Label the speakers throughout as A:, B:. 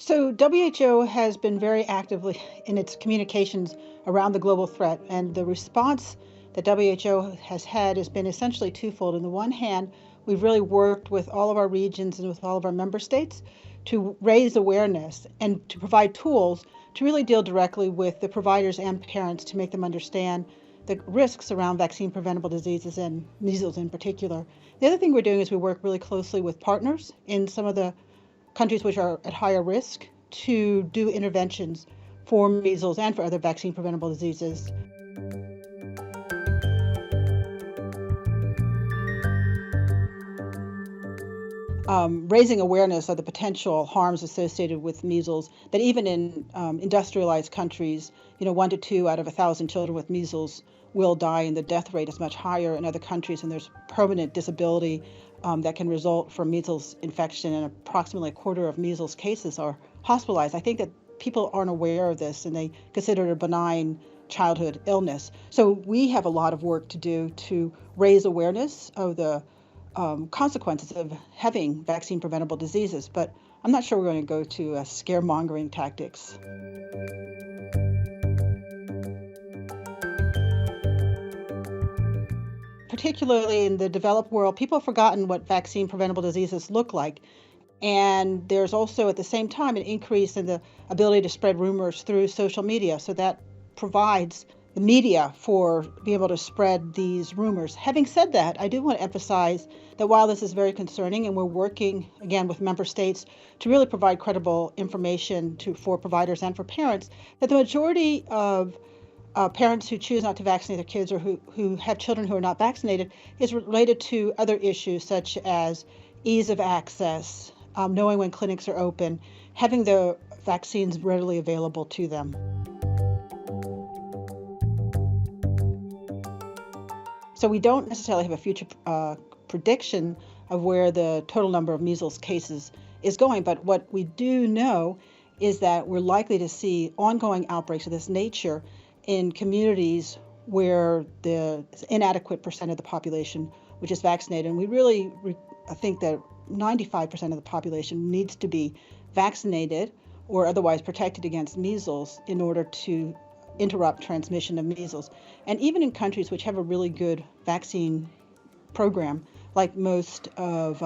A: So WHO has been very actively in its communications around the global threat, and the response that WHO has had has been essentially twofold. On the one hand, we've really worked with all of our regions and with all of our member states to raise awareness and to provide tools to really deal directly with the providers and parents to make them understand the risks around vaccine preventable diseases and measles in particular. The other thing we're doing is we work really closely with partners in some of the countries which are at higher risk to do interventions for measles and for other vaccine preventable diseases. Raising awareness of the potential harms associated with measles, that even in industrialized countries, 1 to 2 out of 1,000 children with measles will die, and the death rate is much higher in other countries, and there's permanent disability that can result from measles infection, and approximately a quarter of measles cases are hospitalized. I think that people aren't aware of this, and they consider it a benign childhood illness. So we have a lot of work to do to raise awareness of the consequences of having vaccine preventable diseases, but I'm not sure we're going to go to scaremongering tactics. Particularly in the developed world, people have forgotten what vaccine preventable diseases look like. And there's also at the same time an increase in the ability to spread rumors through social media. So that provides the media for being able to spread these rumors. Having said that, I do want to emphasize that while this is very concerning, and we're working again with member states to really provide credible information for providers and for parents, that the majority of parents who choose not to vaccinate their kids or who have children who are not vaccinated is related to other issues such as ease of access, knowing when clinics are open, having the vaccines readily available to them. So we don't necessarily have a future prediction of where the total number of measles cases is going, but what we do know is that we're likely to see ongoing outbreaks of this nature in communities where the inadequate percent of the population which is vaccinated. And we really think that 95% of the population needs to be vaccinated or otherwise protected against measles in order to interrupt transmission of measles. And even in countries which have a really good vaccine program, like most of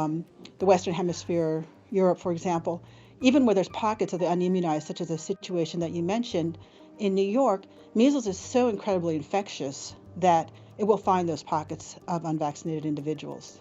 A: the Western Hemisphere, Europe, for example, even where there's pockets of the unimmunized, such as the situation that you mentioned in New York, measles is so incredibly infectious that it will find those pockets of unvaccinated individuals.